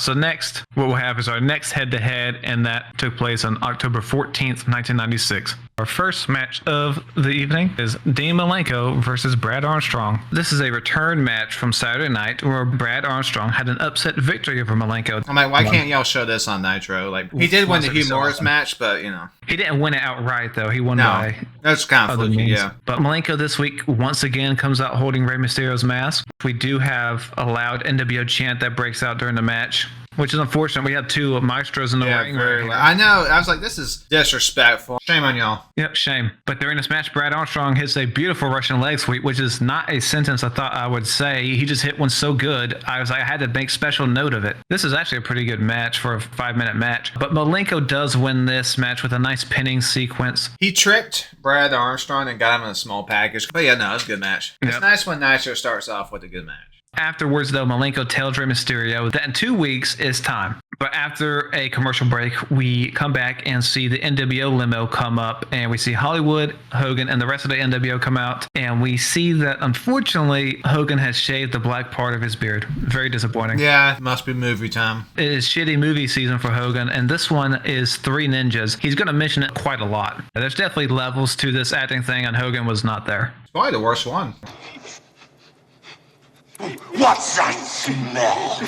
So next, what we'll have is our next head-to-head, and that took place on October 14th, 1996. Our first match of the evening is Dean Malenko versus Brad Armstrong. This is a return match from Saturday night where Brad Armstrong had an upset victory over Malenko. I'm like, why can't y'all show this on Nitro? Like, he did win the Hugh Morris match, but, you know. He didn't win it outright, though. He won by that's kind of fluky, yeah. But Malenko this week, once again, comes out holding Rey Mysterio's mask. We do have a loud NWO chant that breaks out during the match, which is unfortunate. We have two maestros in the ring. I know. I was like, this is disrespectful. Shame on y'all. Yep, shame. But during this match, Brad Armstrong hits a beautiful Russian leg sweep, which is not a sentence I thought I would say. He just hit one so good, I had to make special note of it. This is actually a pretty good match for a 5-minute match. But Malenko does win this match with a nice pinning sequence. He tricked Brad Armstrong and got him in a small package. But yeah, no, it's a good match. It's nice when Nitro starts off with a good match. Afterwards, though, Malenko tells Rey Mysterio that in 2 weeks is time. But after a commercial break, we come back and see the NWO limo come up, and we see Hollywood, Hogan, and the rest of the NWO come out, and we see that, unfortunately, Hogan has shaved the black part of his beard. Very disappointing. Yeah, it must be movie time. It is shitty movie season for Hogan, and this one is Three Ninjas. He's going to mention it quite a lot. There's definitely levels to this acting thing, and Hogan was not there. It's probably the worst one. What's that smell?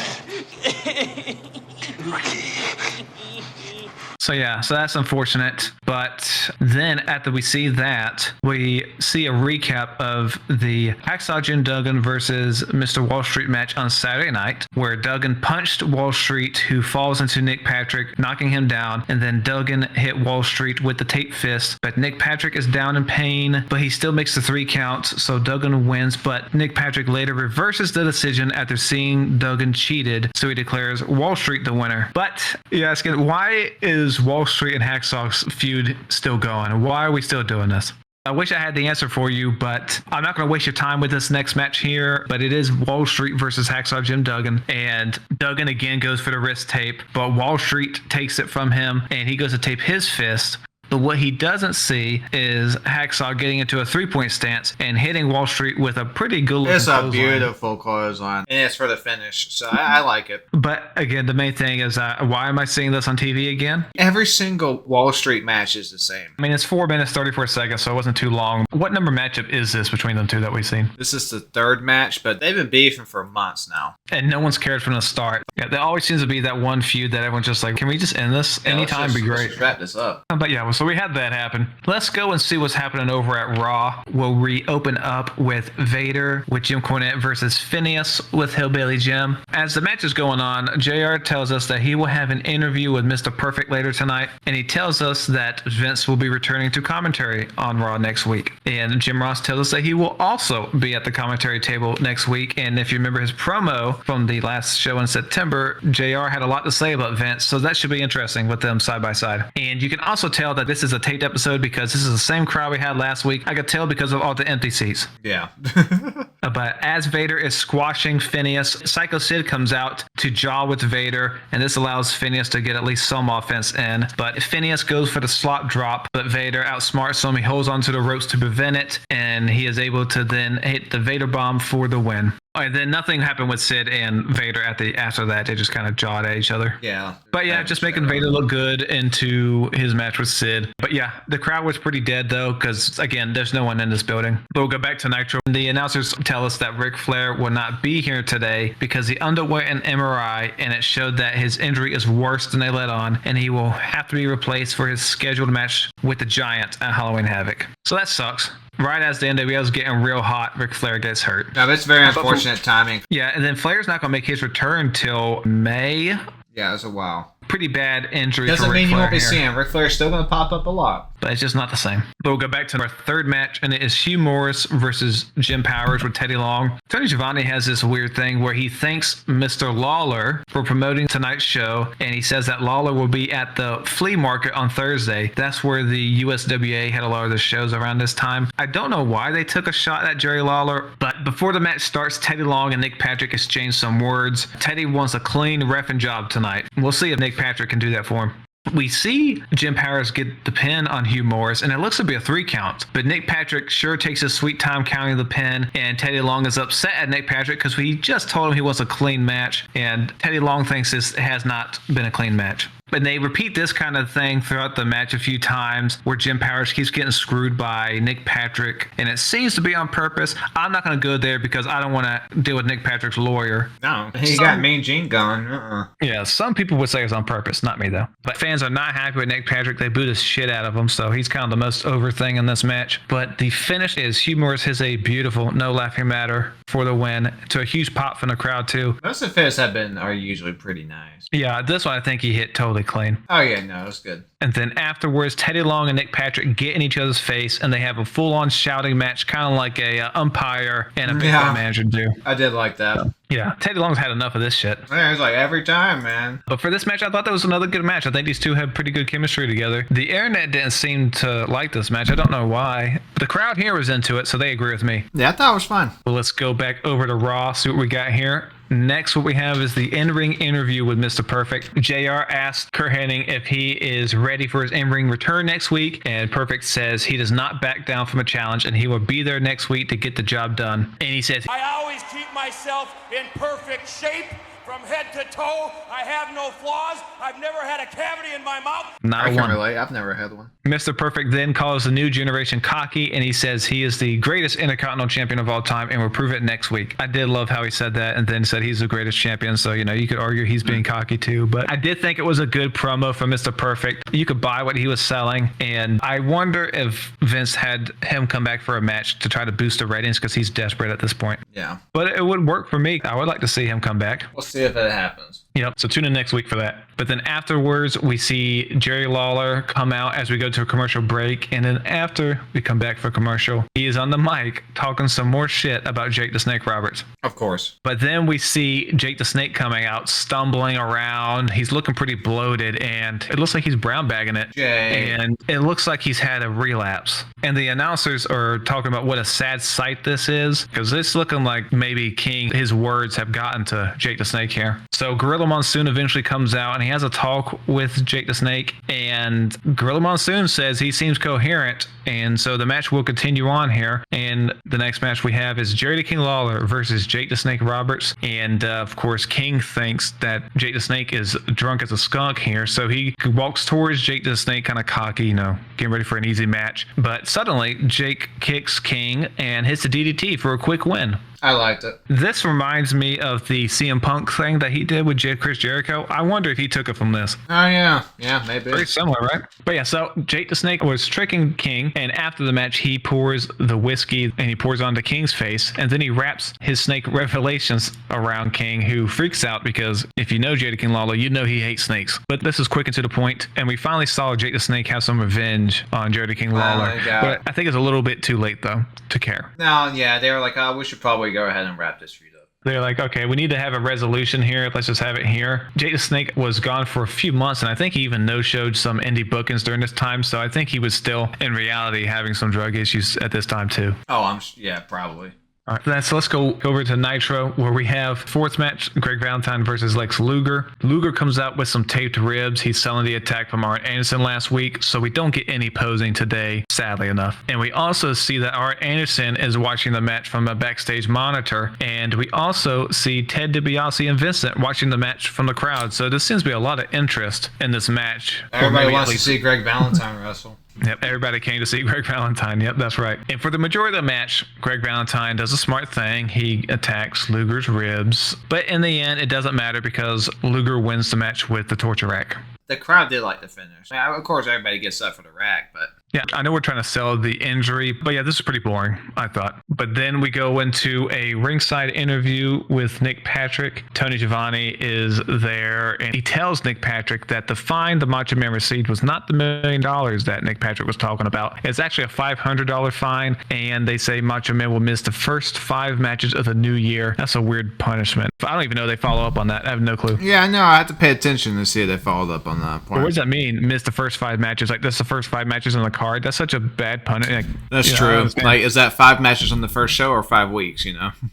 So that's unfortunate. But then after we see that, we see a recap of the Hacksaw Jim Duggan versus Mr. Wall Street match on Saturday night, where Duggan punched Wall Street, who falls into Nick Patrick, knocking him down, and then Duggan hit Wall Street with the tape fist. But Nick Patrick is down in pain, but he still makes the 3 counts, so Duggan wins. But Nick Patrick later reverses the decision after seeing Duggan cheated, so he declares Wall Street the winner. But you're asking, why is Wall Street and Hacksaw's feud still going? Why are we still doing this? I wish I had the answer for you, but I'm not going to waste your time with this next match here. But it is Wall Street versus Hacksaw Jim Duggan, and Duggan again goes for the wrist tape, but Wall Street takes it from him, and he goes to tape his fist. But what he doesn't see is Hacksaw getting into a 3-point stance and hitting Wall Street with a pretty good looking clothesline. It's a beautiful clothesline. And it's for the finish, so I like it. But again, the main thing is, why am I seeing this on TV again? Every single Wall Street match is the same. I mean, it's 4 minutes, 34 seconds, so it wasn't too long. What number matchup is this between them two that we've seen? This is the 3rd match, but they've been beefing for months now. And no one's cared from the start. Yeah, there always seems to be that one feud that everyone's just like, can we just end this? Anytime would be great. Let's wrap this up. But yeah, so we had that happen. Let's go and see what's happening over at Raw. We'll reopen up with Vader with Jim Cornette versus Phineas with Hillbilly Jim. As the match is going on, JR tells us that he will have an interview with Mr. Perfect later tonight, and he tells us that Vince will be returning to commentary on Raw next week. And Jim Ross tells us that he will also be at the commentary table next week. And if you remember his promo from the last show in September, JR had a lot to say about Vince, so that should be interesting with them side by side. And you can also tell that this is a taped episode because this is the same crowd we had last week. I could tell because of all the empty seats. Yeah. But as Vader is squashing Phineas, Psycho Sid comes out to jaw with Vader, and this allows Phineas to get at least some offense in. But Phineas goes for the slop drop, but Vader outsmarts him. He holds onto the ropes to prevent it, and he is able to then hit the Vader bomb for the win. And then nothing happened with Sid and Vader after that. They just kind of jawed at each other. Yeah. But yeah, just making Vader look good into his match with Sid. But yeah, the crowd was pretty dead though, because again, there's no one in this building. But we'll go back to Nitro. The announcers tell us that Ric Flair will not be here today because he underwent an MRI and it showed that his injury is worse than they let on, and he will have to be replaced for his scheduled match with the Giant at Halloween Havoc. So that sucks. Right as the NWO is getting real hot, Ric Flair gets hurt. No, that's very unfortunate timing. Yeah, and then Flair's not going to make his return till May. Yeah, that's a while. Pretty bad injury. Doesn't mean you won't be seeing Ric Flair's still going to pop up a lot. But it's just not the same. But we'll go back to our 3rd match, and it is Hugh Morris versus Jim Powers with Teddy Long. Tony Schiavone has this weird thing where he thanks Mr. Lawler for promoting tonight's show, and he says that Lawler will be at the flea market on Thursday. That's where the USWA had a lot of the shows around this time. I don't know why they took a shot at Jerry Lawler, but before the match starts, Teddy Long and Nick Patrick exchange some words. Teddy wants a clean reffing job tonight. We'll see if Nick Patrick can do that for him. We see Jim Powers get the pin on Hugh Morris, and it looks to be a 3 count. But Nick Patrick sure takes his sweet time counting the pin, and Teddy Long is upset at Nick Patrick because we just told him he wants a clean match, and Teddy Long thinks this has not been a clean match. But they repeat this kind of thing throughout the match a few times where Jim Powers keeps getting screwed by Nick Patrick, and it seems to be on purpose. I'm not going to go there because I don't want to deal with Nick Patrick's lawyer. No, he got Mean Gene going. Yeah, some people would say it's on purpose, not me though. But fans are not happy with Nick Patrick. They boo the shit out of him, so he's kind of the most over thing in this match. But the finish is Hugh Morris hits a beautiful no laughing matter for the win, to a huge pop from the crowd too. Most of the finishes are usually pretty nice. Yeah, this one I think he hit totally clean. Oh yeah, no, it's good. And then afterwards, Teddy Long and Nick Patrick get in each other's face, and they have a full-on shouting match, kind of like a umpire and a baseball manager do. I did like that. So, yeah, Teddy Long's had enough of this shit. Yeah, it's like every time, man. But for this match, I thought that was another good match. I think these two have pretty good chemistry together. The internet didn't seem to like this match. I don't know why. But the crowd here was into it, so they agree with me. Yeah, I thought it was fun. Well, let's go back over to Raw, see what we got here. Next, what we have is the in-ring interview with Mr. Perfect. JR asked Kurt Hennig if he is ready for his in-ring return next week, and Perfect says he does not back down from a challenge, and he will be there next week to get the job done. And he says, I always keep myself in perfect shape. From head to toe, I have no flaws. I've never had a cavity in my mouth. Not I one. can't relate. I've never had one. Mr. Perfect then calls the new generation cocky, and he says he is the greatest Intercontinental Champion of all time and will prove it next week. I did love how he said that and then said he's the greatest champion. So, you know, you could argue he's being cocky too. But I did think it was a good promo for Mr. Perfect. You could buy what he was selling. And I wonder if Vince had him come back for a match to try to boost the ratings because he's desperate at this point. Yeah. But it would work for me. I would like to see him come back. We'll see if it happens. Yep. So tune in next week for that. But then afterwards, we see Jerry Lawler come out as we go to a commercial break. And then after we come back for commercial, he is on the mic talking some more shit about Jake the Snake Roberts. Of course. But then we see Jake the Snake coming out, stumbling around. He's looking pretty bloated, and it looks like he's brown bagging it. Jay. And it looks like he's had a relapse. And the announcers are talking about what a sad sight this is, because it's looking like maybe King, his words have gotten to Jake the Snake here. So Gorilla Monsoon eventually comes out, and he has a talk with Jake the Snake, and Gorilla Monsoon says he seems coherent, and so the match will continue on here. And the next match we have is Jerry the King Lawler versus Jake the Snake Roberts. And of course, King thinks that Jake the Snake is drunk as a skunk here, so he walks towards Jake the Snake kind of cocky, you know, getting ready for an easy match. But suddenly, Jake kicks King and hits the DDT for a quick win. I liked it. This reminds me of the CM Punk thing that he did with Chris Jericho. I wonder if he took it from this. Oh, yeah. Yeah, maybe. Very similar, right? But yeah, so Jake the Snake was tricking King, and after the match, he pours the whiskey and he pours onto King's face, and then he wraps his snake revelations around King, who freaks out because if you know Jake the King Lawler, you know he hates snakes. But this is quick and to the point, and we finally saw Jake the Snake have some revenge on Jake the King Lawler. But I think it's a little bit too late, though, to care. No, yeah, they were like, oh, we should probably go ahead and wrap this feud up. They're like, okay, we need to have a resolution here. Let's just have it here. Jake the Snake was gone for a few months, and I think he even no-showed some indie bookings during this time. So I think he was still, in reality, having some drug issues at this time, too. Oh, yeah, probably. All right, so let's go over to Nitro, where we have fourth match, Greg Valentine versus Lex Luger. Luger comes out with some taped ribs. He's selling the attack from Arn Anderson last week, so we don't get any posing today, sadly enough. And we also see that Arn Anderson is watching the match from a backstage monitor, and we also see Ted DiBiase and Vincent watching the match from the crowd. So there seems to be a lot of interest in this match. Everybody wants to see Greg Valentine wrestle. Yep, everybody came to see Greg Valentine. Yep, that's right. And for the majority of the match, Greg Valentine does a smart thing. He attacks Luger's ribs. But in the end, it doesn't matter because Luger wins the match with the torture rack. The crowd did like the finish. I mean, of course, everybody gets up for the rack, but... Yeah, I know we're trying to sell the injury, but yeah, this is pretty boring, I thought. But then we go into a ringside interview with Nick Patrick. Tony Schiavone is there, and he tells Nick Patrick that the fine the Macho Man received was not the $1 million that Nick Patrick was talking about. It's actually a $500 fine, and they say Macho Man will miss the first 5 matches of the new year. That's a weird punishment. I don't even know they follow up on that. I have no clue. Yeah, I know. I have to pay attention to see if they followed up on that point. What does that mean, miss the first 5 matches? Like, that's the first 5 matches on the card card. That's such a bad punish. Like, That's true. Like, is that 5 matches on the first show or 5 weeks?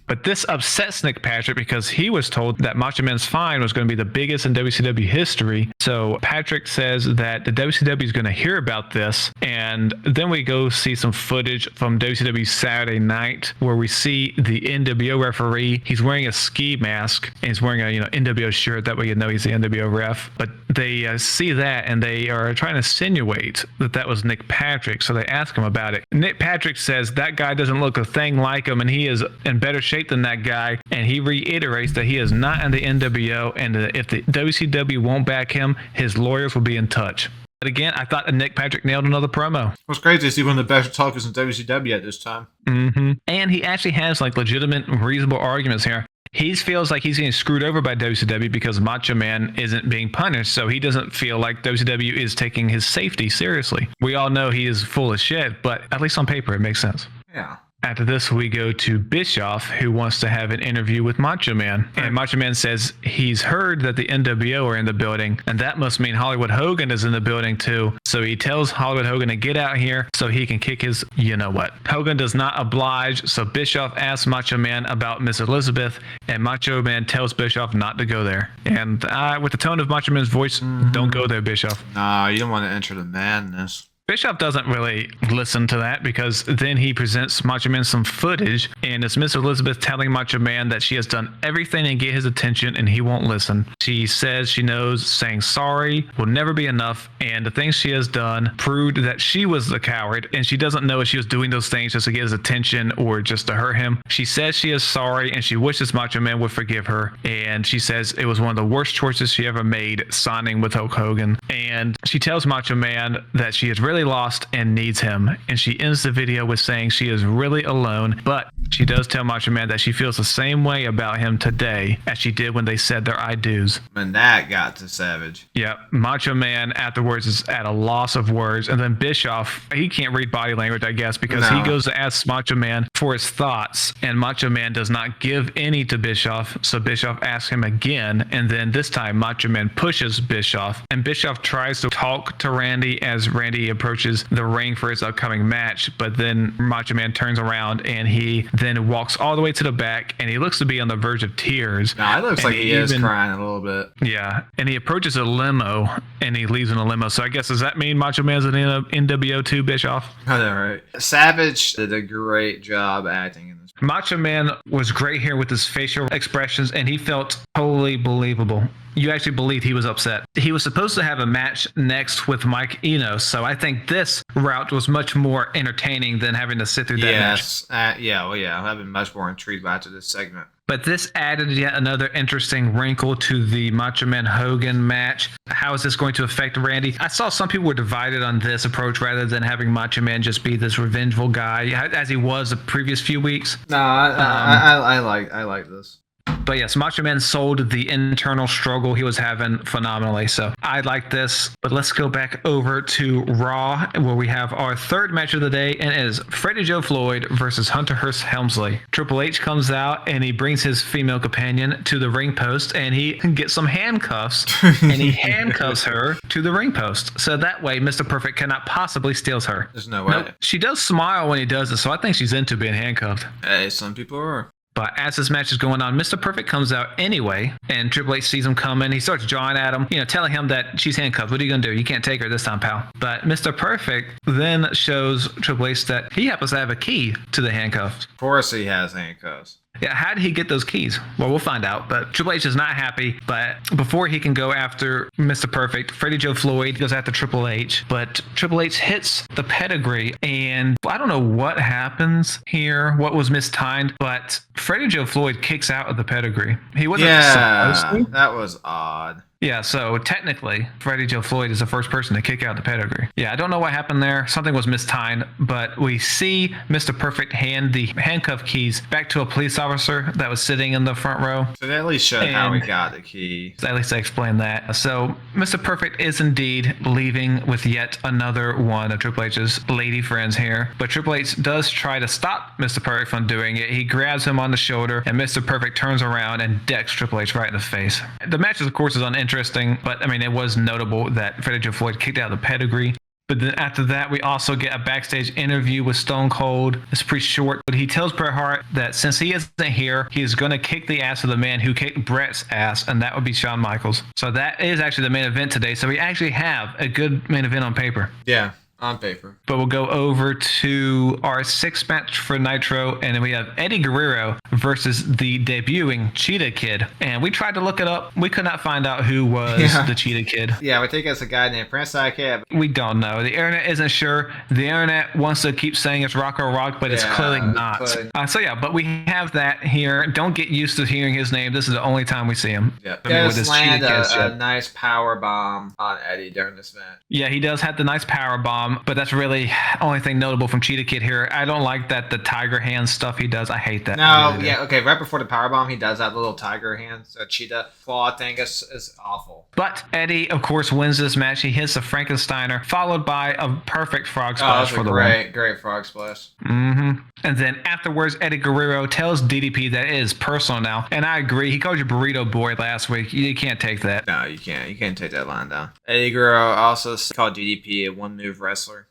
But this upsets Nick Patrick because he was told that Macho Man's fine was going to be the biggest in WCW history. So Patrick says that the WCW is going to hear about this, and then we go see some footage from WCW Saturday Night where we see the NWO referee. He's wearing a ski mask and he's wearing a NWO shirt. That way you know he's the NWO ref. But they see that and they are trying to insinuate that was Nick Patrick. So they ask him about it. Nick Patrick says that guy doesn't look a thing like him and he is in better shape than that guy. And he reiterates that he is not in the NWO, and if the WCW won't back him, his lawyers will be in touch. But again, I thought that Nick Patrick nailed another promo. What's crazy is he's one of the best talkers in WCW at this time. Mm-hmm. And he actually has like legitimate, reasonable arguments here. He feels like he's getting screwed over by WCW because Macho Man isn't being punished, so he doesn't feel like WCW is taking his safety seriously. We all know he is full of shit, but at least on paper, it makes sense. Yeah. After this, we go to Bischoff, who wants to have an interview with Macho Man. And Macho Man says he's heard that the NWO are in the building, and that must mean Hollywood Hogan is in the building too. So he tells Hollywood Hogan to get out here so he can kick his you-know-what. Hogan does not oblige, so Bischoff asks Macho Man about Miss Elizabeth, and Macho Man tells Bischoff not to go there. And with the tone of Macho Man's voice, don't go there, Bischoff. No, you don't want to enter the madness. Bischoff doesn't really listen to that because then he presents Macho Man some footage, and it's Miss Elizabeth telling Macho Man that she has done everything to get his attention and he won't listen. She says she knows saying sorry will never be enough, and the things she has done proved that she was the coward, and she doesn't know if she was doing those things just to get his attention or just to hurt him. She says she is sorry and she wishes Macho Man would forgive her, and she says it was one of the worst choices she ever made signing with Hulk Hogan. And she tells Macho Man that she is really lost and needs him, and she ends the video with saying she is really alone, but she does tell Macho Man that she feels the same way about him today as she did when they said their I do's. And that got to Savage. Yeah, Macho Man afterwards is at a loss of words, and then Bischoff, he can't read body language, I guess, because he goes to ask Macho Man for his thoughts, and Macho Man does not give any to Bischoff, so Bischoff asks him again, and then this time Macho Man pushes Bischoff, and Bischoff tries to talk to Randy as Randy approaches the ring for his upcoming match, but then Macho Man turns around and he then walks all the way to the back, and he looks to be on the verge of tears. No, it looks like he is crying a little bit. Yeah, and he approaches a limo and he leaves in a limo. So I guess, does that mean Macho Man's an NWO too, Bischoff? I know, right? Savage did a great job acting in this. Macho Man was great here with his facial expressions, and he felt totally believable. You actually believed he was upset. He was supposed to have a match next with Mike Enos, so I think this route was much more entertaining than having to sit through that match. I've been much more intrigued after this segment. But this added yet another interesting wrinkle to the Macho Man Hogan match. How is this going to affect Randy? I saw some people were divided on this approach rather than having Macho Man just be this revengeful guy as he was the previous few weeks. No, I like this. But yes, Macho Man sold the internal struggle he was having phenomenally. So I like this. But let's go back over to Raw, where we have our third match of the day, and it is Freddie Joe Floyd versus Hunter Hearst Helmsley. Triple H comes out and he brings his female companion to the ring post, and he gets some handcuffs, and he handcuffs her to the ring post. So that way, Mr. Perfect cannot possibly steal her. There's no way. Nope. She does smile when he does it, so I think she's into being handcuffed. Hey, some people are. But as this match is going on, Mr. Perfect comes out anyway, and Triple H sees him coming. He starts jawing at him, telling him that she's handcuffed. What are you going to do? You can't take her this time, pal. But Mr. Perfect then shows Triple H that he happens to have a key to the handcuffs. Of course he has handcuffs. Yeah, how did he get those keys? Well, we'll find out. But Triple H is not happy. But before he can go after Mr. Perfect, Freddie Joe Floyd goes after Triple H. But Triple H hits the pedigree, and I don't know what happens here, what was mistimed, but Freddie Joe Floyd kicks out of the pedigree. He wasn't supposed to. That was odd. Yeah, so technically, Freddie Joe Floyd is the first person to kick out the pedigree. Yeah, I don't know what happened there. Something was mistimed, but we see Mr. Perfect hand the handcuff keys back to a police officer that was sitting in the front row. So they at least showed how he got the key. At least I explained that. So Mr. Perfect is indeed leaving with yet another one of Triple H's lady friends here. But Triple H does try to stop Mr. Perfect from doing it. He grabs him on the shoulder, and Mr. Perfect turns around and decks Triple H right in the face. The match, of course, is uninteresting, but I mean, it was notable that Freddie Joe Floyd kicked out the pedigree. But then after that, we also get a backstage interview with Stone Cold. It's pretty short, but he tells Bret Hart that since he isn't here, he's going to kick the ass of the man who kicked Bret's ass, and that would be Shawn Michaels. So that is actually the main event today. So we actually have a good main event on paper. Yeah. On paper. But we'll go over to our 6th match for Nitro, and then we have Eddie Guerrero versus the debuting Cheetah Kid. And we tried to look it up. We could not find out who was the Cheetah Kid. Yeah, we think it's a guy named Prince Ikea. We don't know. The internet isn't sure. The internet wants to keep saying it's Rocco Rock, but it's clearly not. But we have that here. Don't get used to hearing his name. This is the only time we see him. Yeah. He does land a nice power bomb on Eddie during this match. Yeah, he does have the nice power bomb. But that's really the only thing notable from Cheetah Kid here. I don't like that the tiger hand stuff he does. I hate that. No, yeah, okay. Right before the powerbomb, he does that little tiger hand, cheetah claw thing. Is awful. But Eddie, of course, wins this match. He hits a Frankensteiner, followed by a perfect frog splash for the win. Great frog splash. And then afterwards, Eddie Guerrero tells DDP that it is personal now. And I agree. He called you Burrito Boy last week. You can't take that. No, you can't. You can't take that line down. Eddie Guerrero also called DDP a one-move wrestler.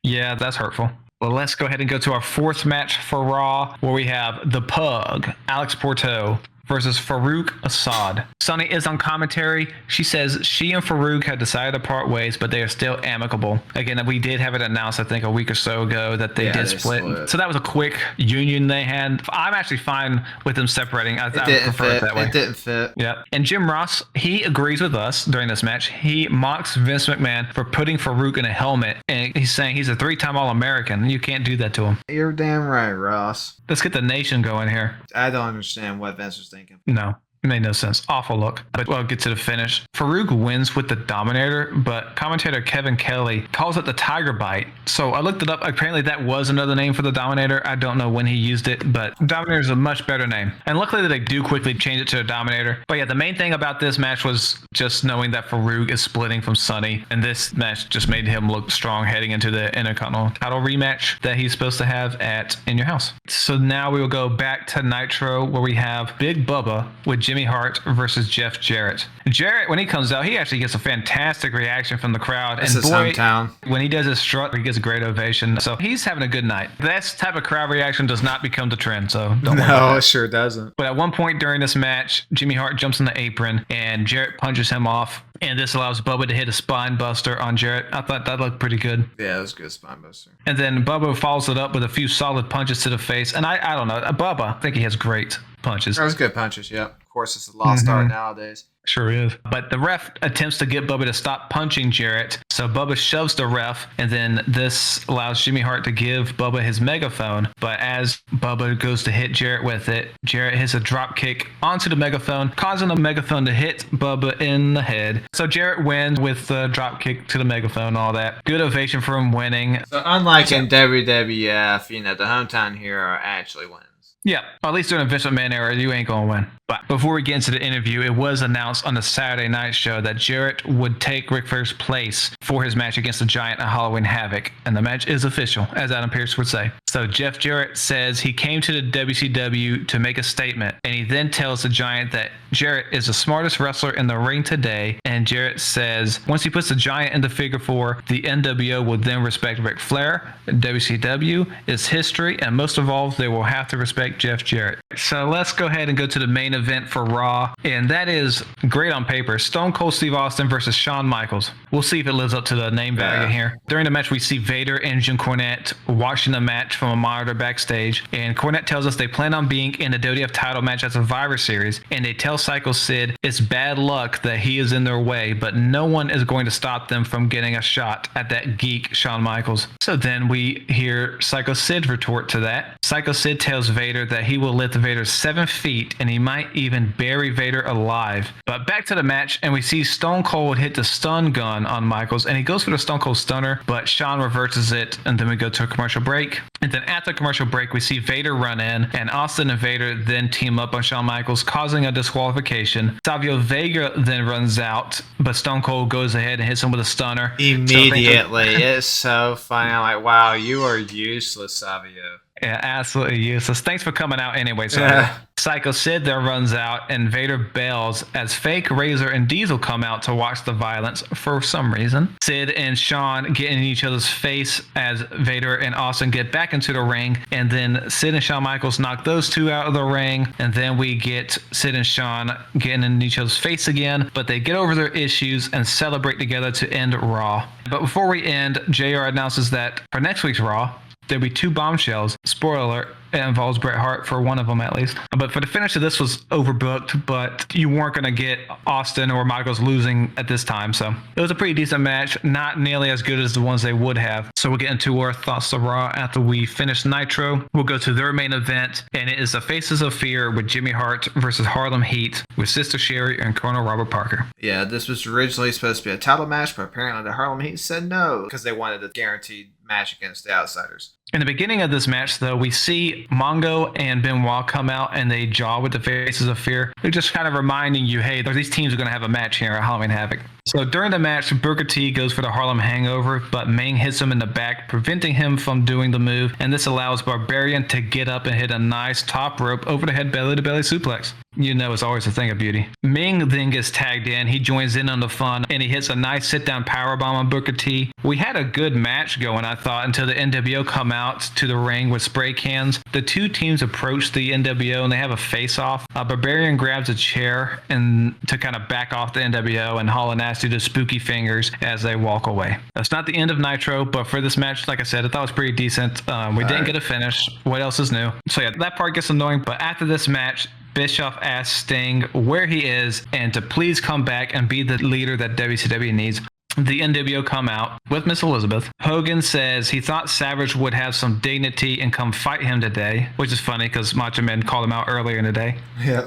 Yeah, that's hurtful. Well, let's go ahead and go to our 4th match for Raw, where we have the Pug, Alex Porto, versus Farouk Assad. Sunny is on commentary. She says she and Farouk had decided to part ways, but they are still amicable. Again, we did have it announced, I think, a week or so ago that they did split. So that was a quick union they had. I'm actually fine with them separating. I prefer it that way. It didn't fit. Yeah. And Jim Ross, he agrees with us during this match. He mocks Vince McMahon for putting Farouk in a helmet, and he's saying he's a 3-time All-American. You can't do that to him. You're damn right, Ross. Let's get the nation going here. I don't understand what Vince was thinking. No. It made no sense. Awful look. But we'll get to the finish. Farouk wins with the Dominator, but commentator Kevin Kelly calls it the Tiger Bite. So I looked it up. Apparently that was another name for the Dominator. I don't know when he used it, but Dominator is a much better name. And luckily they do quickly change it to a Dominator. But yeah, the main thing about this match was just knowing that Farouk is splitting from Sunny. And this match just made him look strong heading into the Intercontinental title rematch that he's supposed to have at In Your House. So now we will go back to Nitro, where we have Big Bubba with Jimmy Hart versus Jeff Jarrett. Jarrett, when he comes out, he actually gets a fantastic reaction from the crowd. This is hometown. When he does his strut, he gets a great ovation. So he's having a good night. That type of crowd reaction does not become the trend, so don't worry about that. No, it sure doesn't. But at one point during this match, Jimmy Hart jumps in the apron and Jarrett punches him off. And this allows Bubba to hit a spine buster on Jarrett. I thought that looked pretty good. Yeah, it was a good spine buster. And then Bubba follows it up with a few solid punches to the face. And I don't know. Bubba, I think he has great punches. That was good punches, yeah. Of course, it's a lost art nowadays. Sure is. But the ref attempts to get Bubba to stop punching Jarrett. So Bubba shoves the ref, and then this allows Jimmy Hart to give Bubba his megaphone. But as Bubba goes to hit Jarrett with it, Jarrett hits a drop kick onto the megaphone, causing the megaphone to hit Bubba in the head. So Jarrett wins with the drop kick to the megaphone and all that. Good ovation for him winning. So unlike in WWF, the hometown hero actually wins. Yeah, at least during a Vince McMahon era, you ain't gonna win. But before we get into the interview, it was announced on the Saturday night show that Jarrett would take Ric Flair's place for his match against the Giant at Halloween Havoc. And the match is official, as Adam Pearce would say. So Jeff Jarrett says he came to the WCW to make a statement. And he then tells the Giant that Jarrett is the smartest wrestler in the ring today. And Jarrett says once he puts the Giant in the figure 4, the NWO will then respect Ric Flair. WCW is history. And most of all, they will have to respect Jeff Jarrett. So let's go ahead and go to the main event for Raw, and that is great on paper. Stone Cold Steve Austin versus Shawn Michaels. We'll see if it lives up to the name value here. During the match, we see Vader and Jim Cornette watching the match from a monitor backstage, and Cornette tells us they plan on being in the WWF title match at Survivor Series, and they tell Psycho Sid it's bad luck that he is in their way, but no one is going to stop them from getting a shot at that geek Shawn Michaels. So then we hear Psycho Sid retort to that. Psycho Sid tells Vader that he will lift Vader 7 feet, and he might even bury Vader alive. But back to the match, and we see Stone Cold hit the stun gun on Michaels, and he goes for the Stone Cold Stunner, but Shawn reverses it, and then we go to a commercial break. And then after commercial break, we see Vader run in, and Austin and Vader then team up on Shawn Michaels, causing a disqualification. Savio Vega then runs out, but Stone Cold goes ahead and hits him with a stunner. Immediately. It's so funny. I'm like, wow, you are useless, Savio. Yeah, absolutely useless. Thanks for coming out anyway. So Psycho Sid there runs out and Vader bails as Fake, Razor, and Diesel come out to watch the violence for some reason. Sid and Shawn get in each other's face as Vader and Austin get back into the ring, and then Sid and Shawn Michaels knock those two out of the ring, and then we get Sid and Shawn getting in each other's face again, but they get over their issues and celebrate together to end Raw. But before we end, JR announces that for next week's Raw, there'll be 2 bombshells. Spoiler alert, it involves Bret Hart for one of them at least. But for the finish of this was overbooked, but you weren't going to get Austin or Michaels losing at this time. So it was a pretty decent match, not nearly as good as the ones they would have. So we'll get into our thoughts of Raw after we finish Nitro. We'll go to their main event, and it is the Faces of Fear with Jimmy Hart versus Harlem Heat with Sister Sherry and Colonel Robert Parker. Yeah, this was originally supposed to be a title match, but apparently the Harlem Heat said no because they wanted a guaranteed match against the Outsiders. In the beginning of this match, though, we see Mongo and Benoit come out and they jaw with the Faces of Fear. They're just kind of reminding you, hey, these teams are going to have a match here at Halloween Havoc. So during the match, Booker T goes for the Harlem Hangover, but Meng hits him in the back, preventing him from doing the move, and this allows Barbarian to get up and hit a nice top rope over the head belly-to-belly suplex. You know it's always a thing of beauty. Meng then gets tagged in. He joins in on the fun, and he hits a nice sit-down powerbomb on Booker T. We had a good match going, I thought, until the NWO come out to the ring with spray cans. The two teams approach the NWO, and they have a face-off. Barbarian grabs a chair and to kind of back off the NWO, and Hall and Nasty do spooky fingers as they walk away. That's not the end of Nitro, but for this match, like I said, I thought it was pretty decent. We didn't get a finish. What else is new? So yeah, that part gets annoying, but after this match, Bischoff asks Sting where he is and to please come back and be the leader that WCW needs. The NWO come out with Miss Elizabeth. Hogan says he thought Savage would have some dignity and come fight him today, which is funny because Macho Man called him out earlier in the day. Yeah.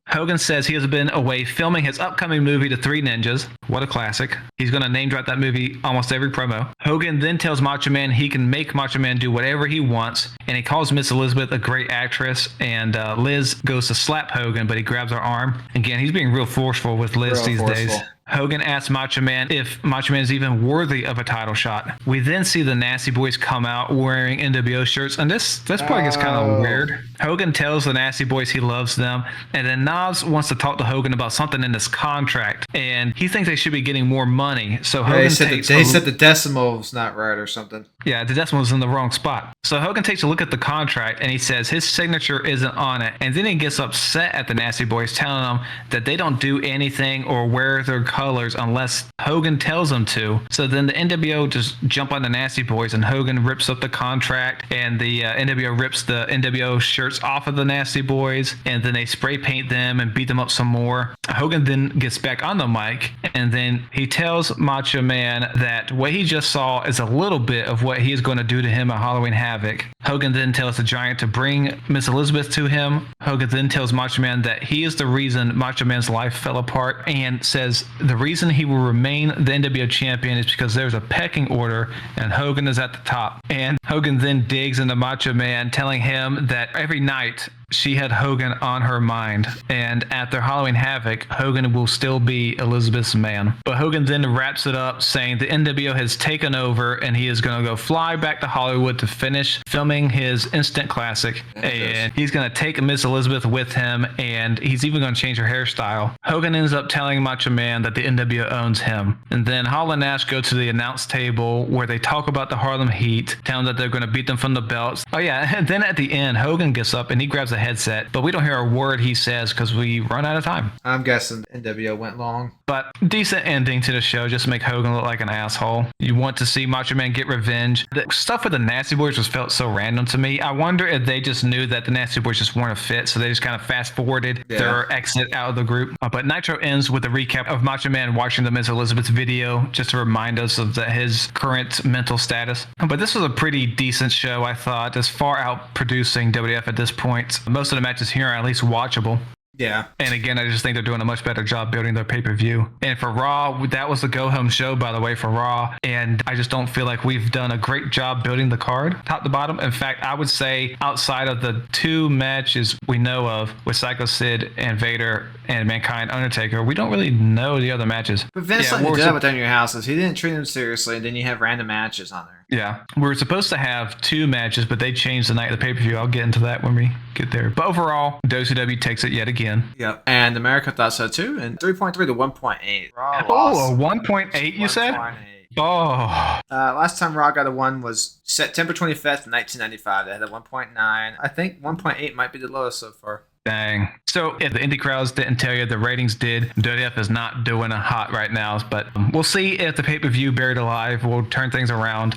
Hogan says he has been away filming his upcoming movie, The Three Ninjas. What a classic. He's going to name drop that movie almost every promo. Hogan then tells Macho Man he can make Macho Man do whatever he wants, and he calls Miss Elizabeth a great actress, and Liz goes to slap Hogan, but he grabs her arm. Again, he's being real forceful with Liz these days. Hogan asks Macho Man if Macho Man is even worthy of a title shot. We then see the Nasty Boys come out wearing NWO shirts, and this part gets kind of weird. Hogan tells the Nasty Boys he loves them, and then Nas wants to talk to Hogan about something in this contract, and he thinks they should be getting more money. So Hogan they said the decimal's not right or something. Yeah, the decimal's in the wrong spot. So Hogan takes a look at the contract, and he says his signature isn't on it, and then he gets upset at the Nasty Boys, telling them that they don't do anything or wear their colors unless Hogan tells them to. So then the NWO just jump on the Nasty Boys, and Hogan rips up the contract, and the NWO rips the NWO shirts off of the Nasty Boys, and then they spray paint them and beat them up some more. Hogan then gets back on the mic, and then he tells Macho Man that what he just saw is a little bit of what he is going to do to him at Halloween Havoc. Hogan then tells the Giant to bring Miss Elizabeth to him. Hogan then tells Macho Man that he is the reason Macho Man's life fell apart, and says the reason he will remain the NWO champion is because there's a pecking order and Hogan is at the top. And Hogan then digs into Macho Man, telling him that every night she had Hogan on her mind, and after Halloween Havoc, Hogan will still be Elizabeth's man. But Hogan then wraps it up saying the NWO has taken over and he is going to go fly back to Hollywood to finish filming his instant classic, and he's going to take Miss Elizabeth with him, and he's even going to change her hairstyle. Hogan ends up telling Macho Man that the NWO owns him, and then Hall and Nash go to the announce table where they talk about the Harlem Heat, telling them that they're going to beat them from the belts. Oh yeah, and then at the end, Hogan gets up and he grabs a headset, but we don't hear a word he says because we run out of time. I'm guessing NWO went long. But decent ending to the show, just to make Hogan look like an asshole. You want to see Macho Man get revenge. The stuff with the Nasty Boys just felt so random to me. I wonder if they just knew that the Nasty Boys just weren't a fit, so they just kind of fast forwarded their exit out of the group. But Nitro ends with a recap of Macho Man watching the Miss Elizabeth video, just to remind us of his current mental status. But this was a pretty decent show, I thought, as far out producing WWF at this point. Most of the matches here are at least watchable. Yeah. And again, I just think they're doing a much better job building their pay-per-view. And for Raw, that was the go-home show, by the way, for Raw. And I just don't feel like we've done a great job building the card, top to bottom. In fact, I would say outside of the two matches we know of with Psycho Sid and Vader and Mankind Undertaker, we don't really know the other matches. But Vince let you do that within your houses. He didn't treat them seriously, and then you have random matches on there. Yeah. We're supposed to have 2 matches, but they changed the night of the pay-per-view. I'll get into that when we get there. But overall, WCW takes it yet again. Yep. And America thought so too. And 3.3 to 1.8. Raw Oh, lost. a 1.8 you said? 1.8. Oh. Last time Raw got a 1 was September 25th, 1995. They had a 1.9. I think 1.8 might be the lowest so far. Dang. So if the indie crowds didn't tell you, the ratings did. WWF is not doing a hot right now, but we'll see if the pay-per-view Buried Alive will turn things around.